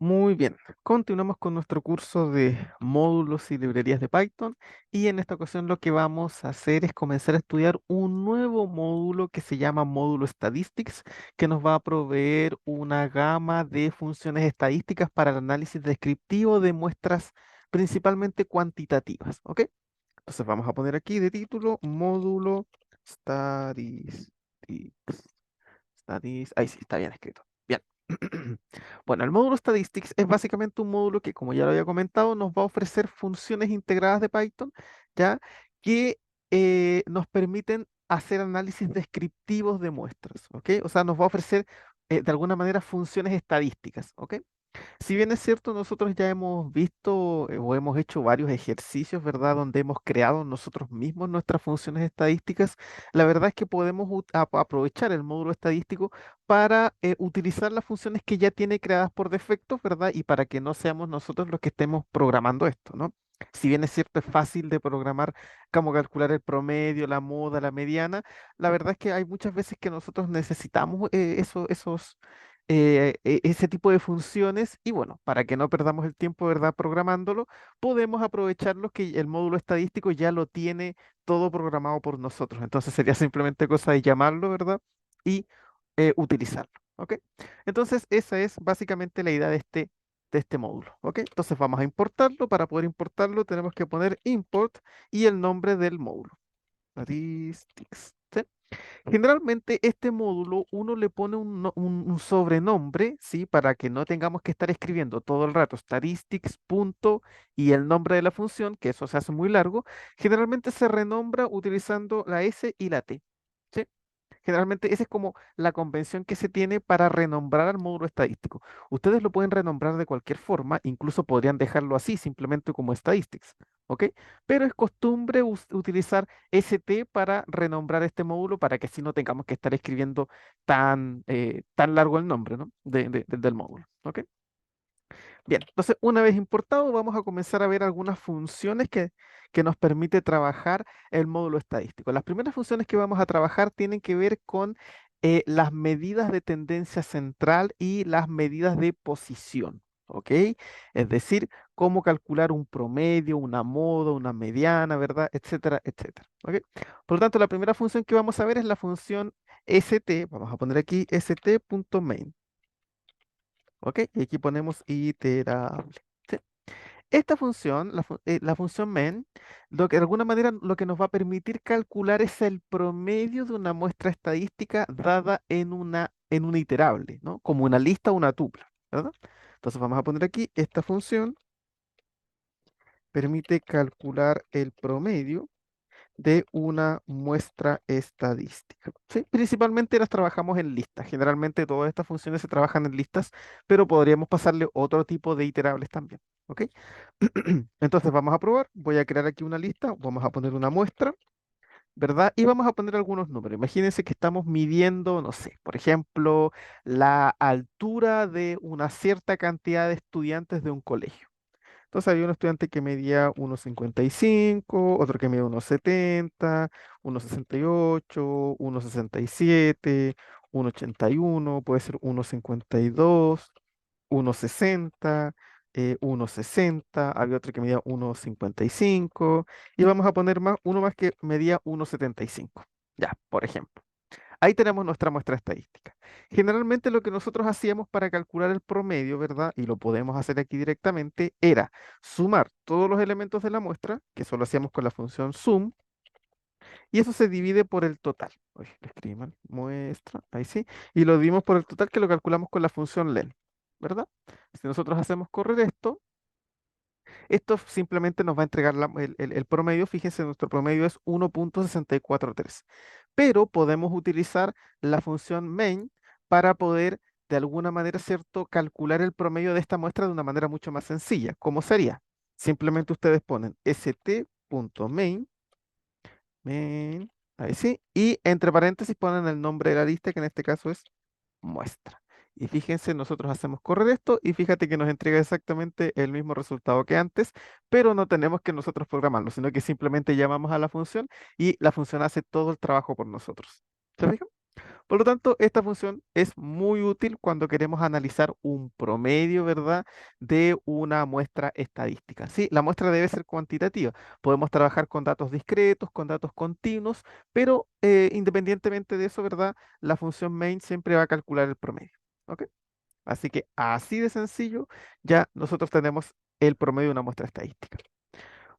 Muy bien, continuamos con nuestro curso de módulos y librerías de Python y en esta ocasión lo que vamos a hacer es comenzar a estudiar un nuevo módulo que se llama módulo Statistics, que nos va a proveer una gama de funciones estadísticas para el análisis descriptivo de muestras principalmente cuantitativas, ¿ok? Entonces vamos a poner aquí de título módulo Statistics. Ahí sí, está bien escrito. Bien. Bueno, el módulo Statistics es básicamente un módulo que, como ya lo había comentado, nos va a ofrecer funciones integradas de Python, ¿ya? Que nos permiten hacer análisis descriptivos de muestras, ¿ok? O sea, nos va a ofrecer de alguna manera funciones estadísticas, ¿ok? Si bien es cierto, nosotros ya hemos visto o hemos hecho varios ejercicios, ¿verdad? Donde hemos creado nosotros mismos nuestras funciones estadísticas, la verdad es que podemos aprovechar el módulo estadístico para utilizar las funciones que ya tiene creadas por defecto, ¿verdad? Y para que no seamos nosotros los que estemos programando esto, ¿no? Si bien es cierto, es fácil de programar cómo calcular el promedio, la moda, la mediana, la verdad es que hay muchas veces que nosotros necesitamos ese tipo de funciones y bueno, para que no perdamos el tiempo, ¿verdad? Programándolo, podemos aprovechar lo que el módulo estadístico ya lo tiene todo programado por nosotros. Entonces sería simplemente cosa de llamarlo, ¿verdad? Y utilizarlo, ¿ok? Entonces esa es básicamente la idea de este módulo, ¿ok? Entonces vamos a importarlo. Para poder importarlo tenemos que poner import y el nombre del módulo. Statistics. ¿Sí? Generalmente este módulo uno le pone un sobrenombre, ¿sí? Para que no tengamos que estar escribiendo todo el rato statistics, punto y el nombre de la función, que eso se hace muy largo. Generalmente se renombra utilizando la S y la T. ¿Sí? Generalmente esa es como la convención que se tiene para renombrar al módulo estadístico. Ustedes lo pueden renombrar de cualquier forma, incluso podrían dejarlo así, simplemente como statistics, ¿ok? Pero es costumbre utilizar ST para renombrar este módulo para que así no tengamos que estar escribiendo tan largo el nombre, ¿no? Del módulo, ¿ok? Bien, entonces una vez importado, vamos a comenzar a ver algunas funciones que nos permite trabajar el módulo estadístico. Las primeras funciones que vamos a trabajar tienen que ver con las medidas de tendencia central y las medidas de posición, ¿ok? Es decir, cómo calcular un promedio, una moda, una mediana, ¿verdad? Etcétera, etcétera, ¿ok? Por lo tanto, la primera función que vamos a ver es la función st, vamos a poner aquí st.main. ¿Ok? Y aquí ponemos iterable. ¿Sí? Esta función, la función main, lo que de alguna manera lo que nos va a permitir calcular es el promedio de una muestra estadística dada en una iterable, ¿no? Como una lista o una tupla, ¿verdad? Entonces vamos a poner aquí, esta función permite calcular el promedio de una muestra estadística. ¿Sí? Principalmente las trabajamos en listas. Generalmente todas estas funciones se trabajan en listas, pero podríamos pasarle otro tipo de iterables también. ¿Ok? Entonces vamos a probar. Voy a crear aquí una lista. Vamos a poner una muestra, ¿verdad? Y vamos a poner algunos números. Imagínense que estamos midiendo, no sé, por ejemplo, la altura de una cierta cantidad de estudiantes de un colegio. Entonces había un estudiante que medía 1,55, otro que medía 1,70, 1,68, 1,67, 1,81, puede ser 1,52, 1,60, 1,60, había otro que medía 1,55 y vamos a poner uno más que medía 1,75. Ya, por ejemplo. Ahí tenemos nuestra muestra estadística. Generalmente lo que nosotros hacíamos para calcular el promedio, ¿verdad? Y lo podemos hacer aquí directamente, era sumar todos los elementos de la muestra, que eso lo hacíamos con la función sum, y eso se divide por el total. Uy, lo escribí mal. Muestra, ahí sí. Y lo dividimos por el total que lo calculamos con la función len, ¿verdad? Si nosotros hacemos correr esto simplemente nos va a entregar el promedio. Fíjense, nuestro promedio es 1,643. Pero podemos utilizar la función main para poder, de alguna manera, ¿cierto?, calcular el promedio de esta muestra de una manera mucho más sencilla. ¿Cómo sería? Simplemente ustedes ponen st.main, main, ahí sí, y entre paréntesis ponen el nombre de la lista, que en este caso es muestra. Y fíjense, nosotros hacemos correr esto y fíjate que nos entrega exactamente el mismo resultado que antes, pero no tenemos que nosotros programarlo, sino que simplemente llamamos a la función y la función hace todo el trabajo por nosotros. ¿Se fijan? Por lo tanto, esta función es muy útil cuando queremos analizar un promedio, ¿verdad?, de una muestra estadística. Sí, la muestra debe ser cuantitativa. Podemos trabajar con datos discretos, con datos continuos, pero independientemente de eso, ¿verdad?, la función main siempre va a calcular el promedio. ¿Ok? Así que así de sencillo, ya nosotros tenemos el promedio de una muestra estadística.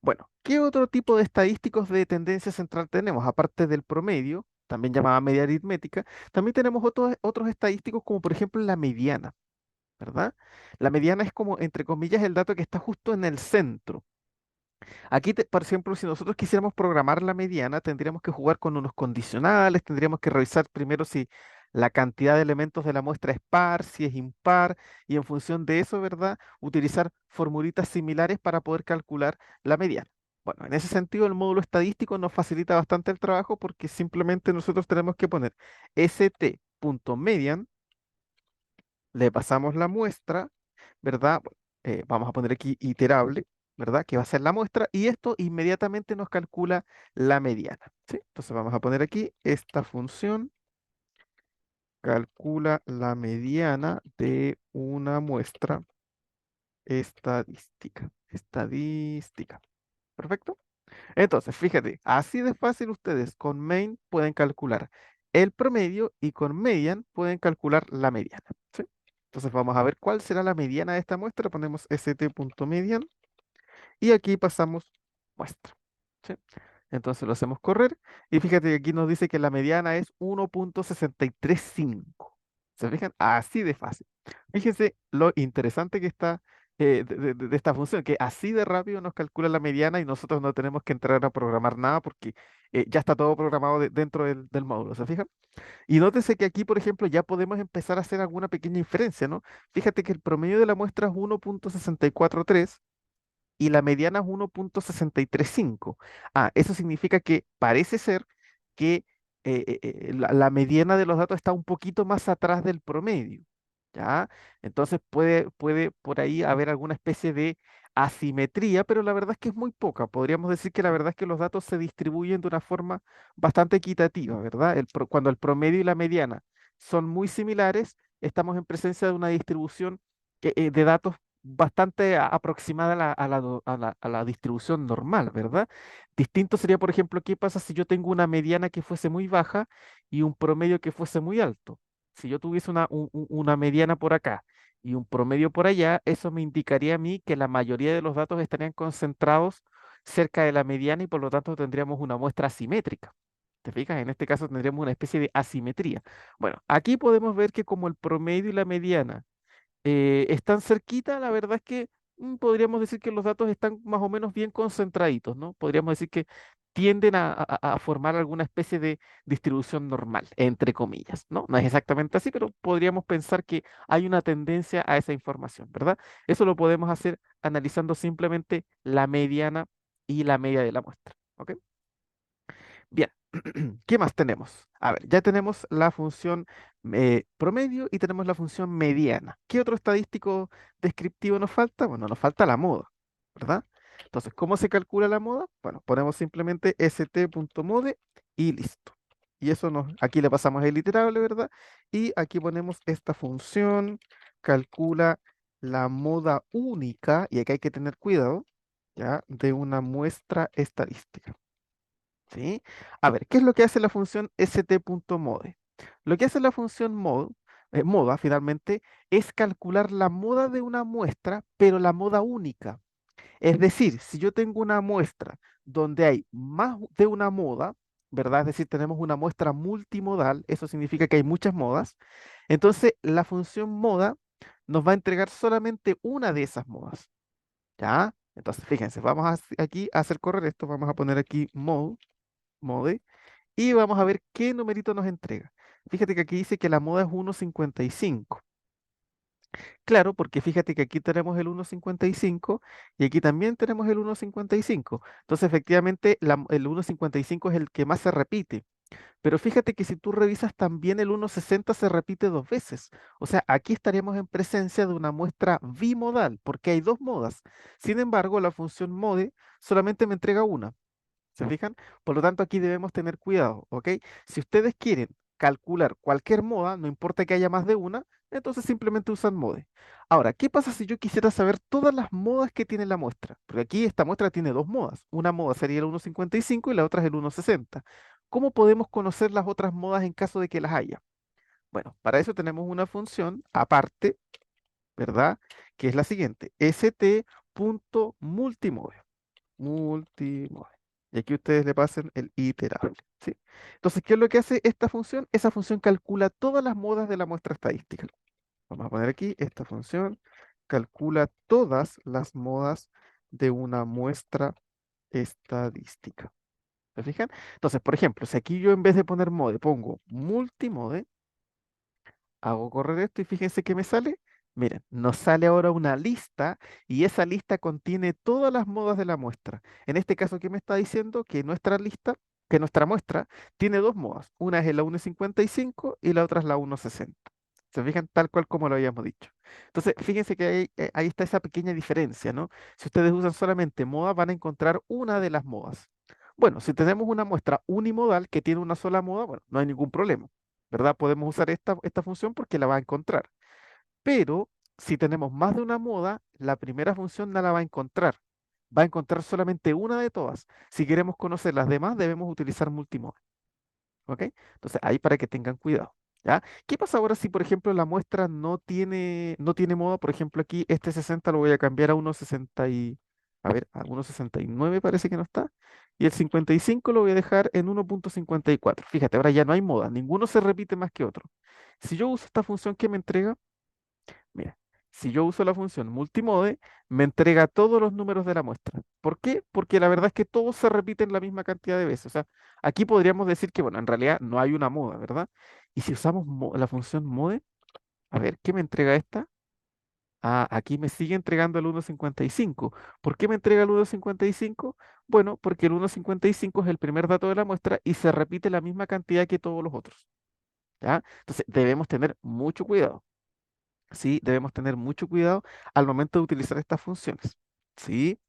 Bueno, ¿qué otro tipo de estadísticos de tendencia central tenemos? Aparte del promedio, también llamada media aritmética, también tenemos otros estadísticos como por ejemplo la mediana, ¿verdad? La mediana es como, entre comillas, el dato que está justo en el centro. Aquí, por ejemplo, si nosotros quisiéramos programar la mediana, tendríamos que jugar con unos condicionales, tendríamos que revisar primero si la cantidad de elementos de la muestra es par, si es impar, y en función de eso, ¿verdad? Utilizar formulitas similares para poder calcular la mediana. Bueno, en ese sentido, el módulo estadístico nos facilita bastante el trabajo porque simplemente nosotros tenemos que poner st.median, le pasamos la muestra, ¿verdad? Bueno, vamos a poner aquí iterable, ¿verdad? Que va a ser la muestra y esto inmediatamente nos calcula la mediana, ¿sí? Entonces vamos a poner aquí esta función calcula la mediana de una muestra estadística. Estadística. Perfecto. Entonces, fíjate, así de fácil ustedes con main pueden calcular el promedio y con median pueden calcular la mediana, ¿sí? Entonces vamos a ver cuál será la mediana de esta muestra. Ponemos st.median y aquí pasamos muestra, ¿sí? Entonces lo hacemos correr y fíjate que aquí nos dice que la mediana es 1.635. ¿Se fijan? Así de fácil. Fíjense lo interesante que está de esta función, que así de rápido nos calcula la mediana y nosotros no tenemos que entrar a programar nada porque ya está todo programado dentro del módulo. ¿Se fijan? Y nótese que aquí, por ejemplo, ya podemos empezar a hacer alguna pequeña inferencia, ¿no? Fíjate que el promedio de la muestra es 1.643 y la mediana es 1.635. Ah, eso significa que parece ser que la mediana de los datos está un poquito más atrás del promedio, ¿ya? Entonces puede por ahí haber alguna especie de asimetría, pero la verdad es que es muy poca. Podríamos decir que la verdad es que los datos se distribuyen de una forma bastante equitativa, ¿verdad? Cuando el promedio y la mediana son muy similares, estamos en presencia de una distribución de datos bastante aproximada a la distribución normal, ¿verdad? Distinto sería, por ejemplo, qué pasa si yo tengo una mediana que fuese muy baja y un promedio que fuese muy alto. Si yo tuviese una mediana por acá y un promedio por allá, eso me indicaría a mí que la mayoría de los datos estarían concentrados cerca de la mediana y por lo tanto tendríamos una muestra asimétrica. ¿Te fijas? En este caso tendríamos una especie de asimetría. Bueno, aquí podemos ver que como el promedio y la mediana están cerquita, la verdad es que podríamos decir que los datos están más o menos bien concentraditos, ¿no? Podríamos decir que tienden a formar alguna especie de distribución normal, entre comillas, ¿no? No es exactamente así, pero podríamos pensar que hay una tendencia a esa información, ¿verdad? Eso lo podemos hacer analizando simplemente la mediana y la media de la muestra, ¿ok? Bien, ¿qué más tenemos? A ver, ya tenemos la función promedio y tenemos la función mediana. ¿Qué otro estadístico descriptivo nos falta? Bueno, nos falta la moda, ¿verdad? Entonces, ¿cómo se calcula la moda? Bueno, ponemos simplemente st.mode y listo. Y eso aquí le pasamos el iterable, ¿verdad? Y aquí ponemos esta función, calcula la moda única, y aquí hay que tener cuidado, ¿ya? De una muestra estadística. ¿Sí? A ver, ¿qué es lo que hace la función st.mode? Lo que hace la función moda finalmente es calcular la moda de una muestra, pero la moda única. Es decir, si yo tengo una muestra donde hay más de una moda, ¿verdad? Es decir, tenemos una muestra multimodal, eso significa que hay muchas modas, entonces la función moda nos va a entregar solamente una de esas modas, ¿ya? Entonces, fíjense, vamos aquí a hacer correr esto, vamos a poner aquí mode, y vamos a ver qué numerito nos entrega. Fíjate que aquí dice que la moda es 1.55. Claro, porque fíjate que aquí tenemos el 1.55 y aquí también tenemos el 1.55. Entonces, efectivamente, el 1.55 es el que más se repite. Pero fíjate que si tú revisas también el 1.60 se repite dos veces. O sea, aquí estaríamos en presencia de una muestra bimodal, porque hay dos modas. Sin embargo, la función mode solamente me entrega una. ¿Se fijan? Por lo tanto, aquí debemos tener cuidado, ¿ok? Si ustedes quieren calcular cualquier moda, no importa que haya más de una, entonces simplemente usan mode. Ahora, ¿qué pasa si yo quisiera saber todas las modas que tiene la muestra? Porque aquí esta muestra tiene dos modas. Una moda sería el 1,55 y la otra es el 1,60. ¿Cómo podemos conocer las otras modas en caso de que las haya? Bueno, para eso tenemos una función aparte, ¿verdad? Que es la siguiente, st.multimode. Multimode. Y aquí ustedes le pasen el iterable, ¿sí? Entonces, ¿qué es lo que hace esta función? Esa función calcula todas las modas de la muestra estadística. Vamos a poner aquí, esta función calcula todas las modas de una muestra estadística. ¿Se fijan? Entonces, por ejemplo, si aquí yo en vez de poner mode pongo multimode, hago correr esto y fíjense que me sale. Miren, nos sale ahora una lista y esa lista contiene todas las modas de la muestra. En este caso, ¿qué me está diciendo? Que nuestra lista, que nuestra muestra tiene dos modas. Una es la 1,55 y la otra es la 1,60. ¿Se fijan? Tal cual como lo habíamos dicho. Entonces, fíjense que ahí está esa pequeña diferencia, ¿no? Si ustedes usan solamente moda, van a encontrar una de las modas. Bueno, si tenemos una muestra unimodal que tiene una sola moda, bueno, no hay ningún problema. ¿Verdad? Podemos usar esta función porque la va a encontrar. Pero si tenemos más de una moda, la primera función no la va a encontrar. Va a encontrar solamente una de todas. Si queremos conocer las demás, debemos utilizar multimoda. ¿Ok? Entonces, ahí para que tengan cuidado. ¿Ya? ¿Qué pasa ahora si, por ejemplo, la muestra no tiene moda? Por ejemplo, aquí este 60 lo voy a cambiar a 1,60 a ver, a 1,69 parece que no está. Y el 55 lo voy a dejar en 1,54. Fíjate, ahora ya no hay moda. Ninguno se repite más que otro. Si yo uso esta función que me entrega, mira, si yo uso la función multimode, me entrega todos los números de la muestra. ¿Por qué? Porque la verdad es que todos se repiten la misma cantidad de veces. O sea, aquí podríamos decir que, bueno, en realidad no hay una moda, ¿verdad? Y si usamos la función mode, a ver, ¿qué me entrega esta? Ah, aquí me sigue entregando el 1,55. ¿Por qué me entrega el 1,55? Bueno, porque el 1,55 es el primer dato de la muestra y se repite la misma cantidad que todos los otros. ¿Ya? Entonces, debemos tener mucho cuidado. Sí, debemos tener mucho cuidado al momento de utilizar estas funciones. Sí,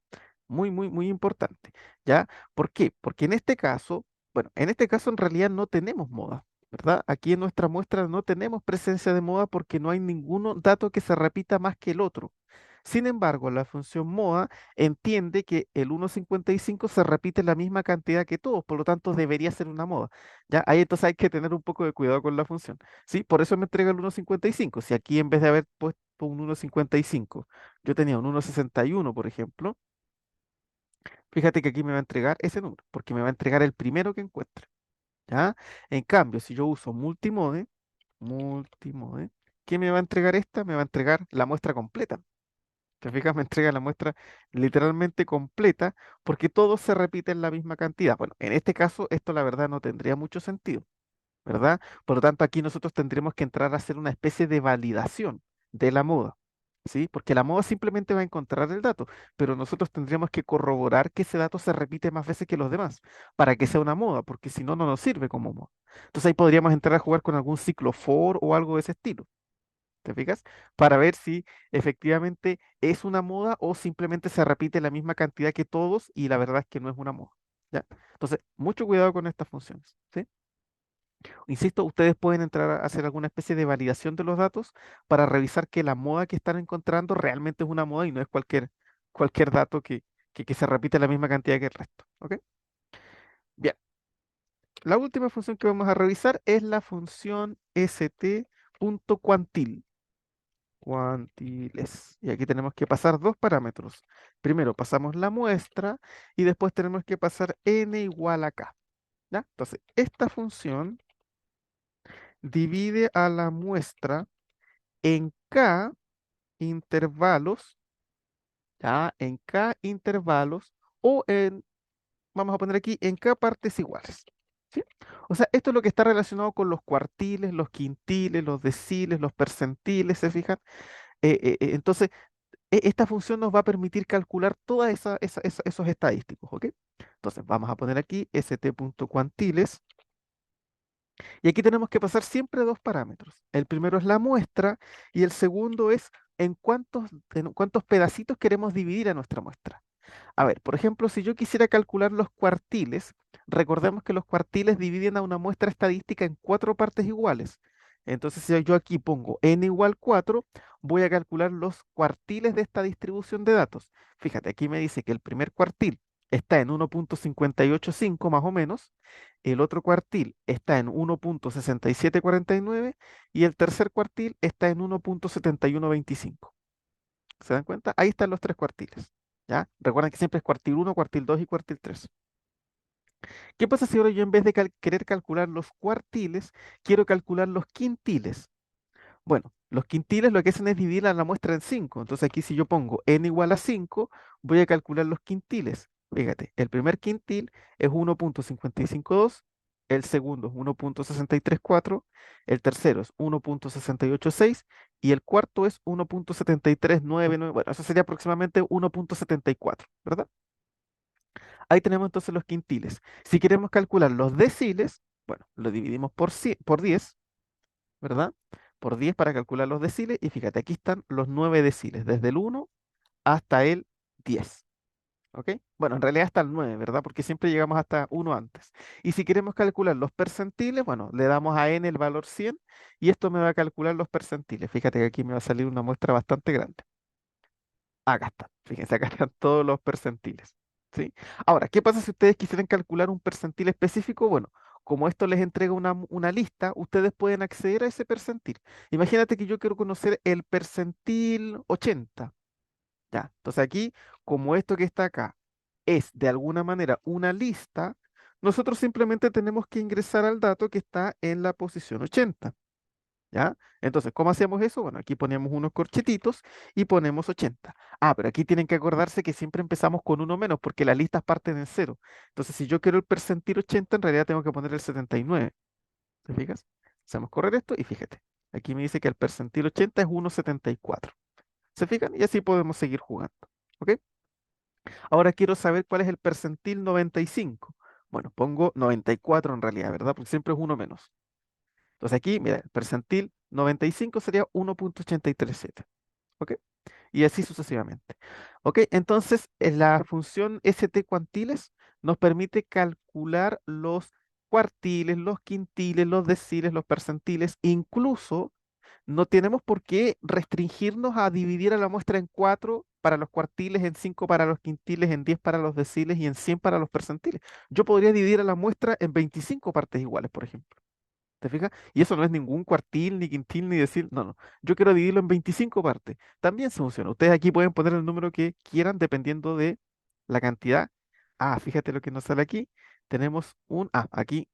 muy, muy, muy importante. ¿Ya? ¿Por qué? Porque en este caso, bueno, en este caso en realidad no tenemos moda, ¿verdad? Aquí en nuestra muestra no tenemos presencia de moda porque no hay ningún dato que se repita más que el otro. Sin embargo, la función moda entiende que el 1,55 se repite la misma cantidad que todos, por lo tanto debería ser una moda. ¿Ya? Ahí entonces hay que tener un poco de cuidado con la función. ¿Sí? Por eso me entrega el 1,55. Si aquí en vez de haber puesto un 1,55, yo tenía un 1,61, por ejemplo, fíjate que aquí me va a entregar ese número, porque me va a entregar el primero que encuentre. ¿Ya? En cambio, si yo uso multimode, ¿qué me va a entregar esta? Me va a entregar la muestra completa. ¿Te fijas? Me entrega la muestra literalmente completa porque todo se repite en la misma cantidad. Bueno, en este caso, esto la verdad no tendría mucho sentido, ¿verdad? Por lo tanto, aquí nosotros tendríamos que entrar a hacer una especie de validación de la moda, ¿sí? Porque la moda simplemente va a encontrar el dato, pero nosotros tendríamos que corroborar que ese dato se repite más veces que los demás para que sea una moda, porque si no, no nos sirve como moda. Entonces ahí podríamos entrar a jugar con algún ciclo for o algo de ese estilo. ¿Te fijas? Para ver si efectivamente es una moda o simplemente se repite la misma cantidad que todos y la verdad es que no es una moda. ¿Ya? Entonces, mucho cuidado con estas funciones. ¿Sí? Insisto, ustedes pueden entrar a hacer alguna especie de validación de los datos para revisar que la moda que están encontrando realmente es una moda y no es cualquier dato que se repite la misma cantidad que el resto. ¿Ok? Bien, la última función que vamos a revisar es la función st.quantil. Cuantiles. Y aquí tenemos que pasar dos parámetros. Primero pasamos la muestra y después tenemos que pasar n igual a k. ¿Ya? Entonces, esta función divide a la muestra en k intervalos, ¿ya? En k intervalos o vamos a poner aquí, en k partes iguales. ¿Sí? O sea, esto es lo que está relacionado con los cuartiles, los quintiles, los deciles, los percentiles, ¿se fijan? Entonces, esta función nos va a permitir calcular todos esos estadísticos, ¿ok? Entonces, vamos a poner aquí st.quantiles y aquí tenemos que pasar siempre dos parámetros. El primero es la muestra y el segundo es en cuántos pedacitos queremos dividir a nuestra muestra. A ver, por ejemplo, si yo quisiera calcular los cuartiles, recordemos que los cuartiles dividen a una muestra estadística en cuatro partes iguales. Entonces, si yo aquí pongo n igual 4, voy a calcular los cuartiles de esta distribución de datos. Fíjate, aquí me dice que el primer cuartil está en 1.585 más o menos, el otro cuartil está en 1.6749 y el tercer cuartil está en 1.7125. ¿Se dan cuenta? Ahí están los tres cuartiles. ¿Ya? Recuerden que siempre es cuartil uno, cuartil 2 y cuartil 3. ¿Qué pasa si ahora yo en vez de querer calcular los cuartiles, quiero calcular los quintiles? Bueno, los quintiles lo que hacen es dividir a la muestra en 5. Entonces aquí si yo pongo n igual a 5, voy a calcular los quintiles. Fíjate, el primer quintil es 1.552, el segundo es 1.634, el tercero es 1.686 y el cuarto es 1.7399. Bueno, eso sería aproximadamente 1.74, ¿verdad? Ahí tenemos entonces los quintiles. Si queremos calcular los deciles, bueno, lo dividimos por 10, ¿verdad? Por 10 para calcular los deciles. Y fíjate, aquí están los 9 deciles, desde el 1 hasta el 10. ¿Ok? Bueno, en realidad hasta el 9, ¿verdad? Porque siempre llegamos hasta uno antes. Y si queremos calcular los percentiles, bueno, le damos a n el valor 100 y esto me va a calcular los percentiles. Fíjate que aquí me va a salir una muestra bastante grande. Acá están, fíjense, acá están todos los percentiles. ¿Sí? Ahora, ¿qué pasa si ustedes quisieran calcular un percentil específico? Bueno, como esto les entrega una lista, ustedes pueden acceder a ese percentil. Imagínate que yo quiero conocer el percentil 80. Ya, entonces aquí, como esto que está acá es de alguna manera una lista, nosotros simplemente tenemos que ingresar al dato que está en la posición 80. ¿Ya? Entonces, ¿cómo hacemos eso? Bueno, aquí ponemos unos corchetitos y ponemos 80. Ah, pero aquí tienen que acordarse que siempre empezamos con uno menos porque las listas parten en cero. Entonces, si yo quiero el percentil 80, en realidad tengo que poner el 79. ¿Te fijas? Hacemos correr esto y fíjate. Aquí me dice que el percentil 80 es 1,74. ¿Se fijan? Y así podemos seguir jugando. ¿Ok? Ahora quiero saber cuál es el percentil 95. Bueno, pongo 94 en realidad, ¿verdad? Porque siempre es uno menos. Entonces aquí, mira, el percentil 95 sería 1.837. ¿Ok? Y así sucesivamente. ¿Ok? Entonces, la función st_cuantiles nos permite calcular los cuartiles, los quintiles, los deciles, los percentiles. Incluso no tenemos por qué restringirnos a dividir a la muestra en 4 para los cuartiles, en 5 para los quintiles, en 10 para los deciles y en 100 para los percentiles. Yo podría dividir a la muestra en 25 partes iguales, por ejemplo. ¿Te fijas? Y eso no es ningún cuartil, ni quintil, ni decir, no, no. Yo quiero dividirlo en 25 partes. También se funciona. Ustedes aquí pueden poner el número que quieran dependiendo de la cantidad. Ah, fíjate lo que nos sale aquí. Tenemos aquí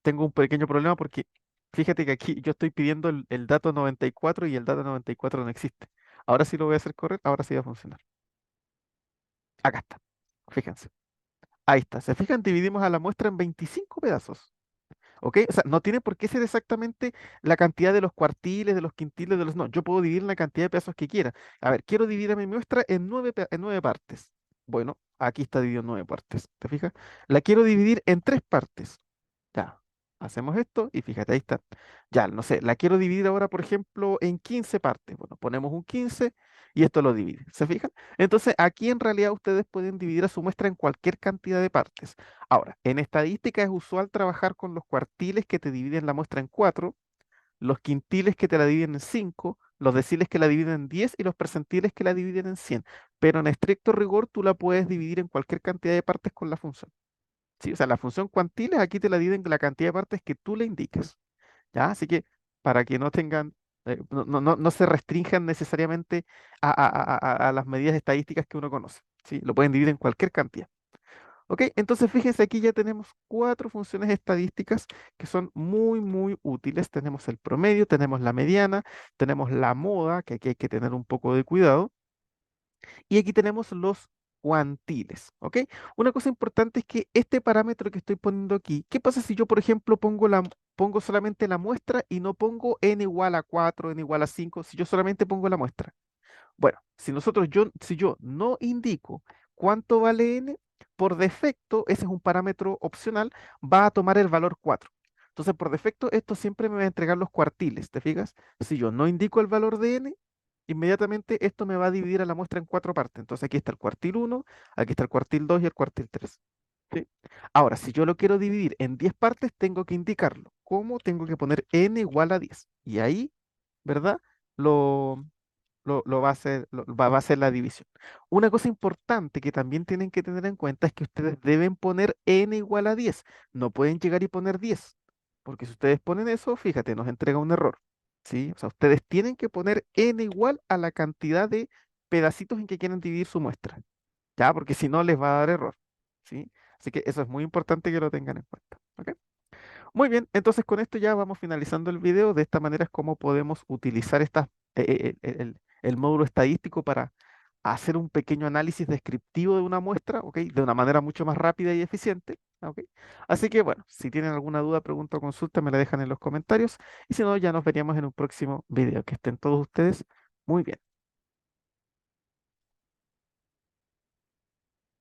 tengo un pequeño problema porque fíjate que aquí yo estoy pidiendo el dato 94 y el dato 94 no existe. Ahora sí lo voy a hacer correr, ahora sí va a funcionar. Acá está. Fíjense. Ahí está. ¿Se fijan? Dividimos a la muestra en 25 pedazos. ¿Ok? O sea, no tiene por qué ser exactamente la cantidad de los cuartiles, de los quintiles, de los... No, yo puedo dividir la cantidad de pedazos que quiera. A ver, quiero dividir a mi muestra en en 9 partes. Bueno, aquí está dividido en 9 partes. ¿Te fijas? La quiero dividir en 3 partes. Ya, hacemos esto y fíjate, ahí está. Ya, no sé, la quiero dividir ahora, por ejemplo, en 15 partes. Bueno, ponemos un 15 y esto lo divide. ¿Se fijan? Entonces, aquí en realidad ustedes pueden dividir a su muestra en cualquier cantidad de partes. Ahora, en estadística es usual trabajar con los cuartiles que te dividen la muestra en 4, los quintiles que te la dividen en 5, los deciles que la dividen en 10 y los percentiles que la dividen en 100. Pero en estricto rigor tú la puedes dividir en cualquier cantidad de partes con la función. Sí, o sea, la función cuantiles aquí te la dividen la cantidad de partes que tú le indiques. ¿Ya? Así que para que no tengan, no se restrinjan necesariamente a las medidas estadísticas que uno conoce. ¿Sí? Lo pueden dividir en cualquier cantidad. ¿Ok? Entonces fíjense, aquí ya tenemos 4 funciones estadísticas que son muy, muy útiles. Tenemos el promedio, tenemos la mediana, tenemos la moda, que aquí hay que tener un poco de cuidado. Y aquí tenemos los cuantiles, ¿ok? Una cosa importante es que este parámetro que estoy poniendo aquí, ¿qué pasa si yo, por ejemplo, pongo solamente la muestra y no pongo n igual a 4, n igual a 5, si yo solamente pongo la muestra? Bueno, si yo no indico cuánto vale n, por defecto, ese es un parámetro opcional, va a tomar el valor 4. Entonces, por defecto, esto siempre me va a entregar los cuartiles, ¿te fijas? Si yo no indico el valor de n, inmediatamente esto me va a dividir a la muestra en cuatro partes. Entonces aquí está el cuartil uno, aquí está el cuartil 2 y el cuartil 3. ¿Sí? Ahora, si yo lo quiero dividir en 10 partes, tengo que indicarlo. ¿Cómo? Tengo que poner n igual a 10. Y ahí, ¿verdad? Lo, lo va a hacer, va a hacer la división. Una cosa importante que también tienen que tener en cuenta es que ustedes deben poner n igual a 10. No pueden llegar y poner 10, porque si ustedes ponen eso, fíjate, nos entrega un error. ¿Sí? O sea, ustedes tienen que poner n igual a la cantidad de pedacitos en que quieren dividir su muestra. ¿Ya? Porque si no, les va a dar error. ¿Sí? Así que eso es muy importante que lo tengan en cuenta. ¿Ok? Muy bien, entonces con esto ya vamos finalizando el video. De esta manera es como podemos utilizar el módulo estadístico para hacer un pequeño análisis descriptivo de una muestra, ¿ok? De una manera mucho más rápida y eficiente, ¿ok? Así que bueno, si tienen alguna duda, pregunta o consulta, me la dejan en los comentarios. Y si no, ya nos veríamos en un próximo video. Que estén todos ustedes muy bien.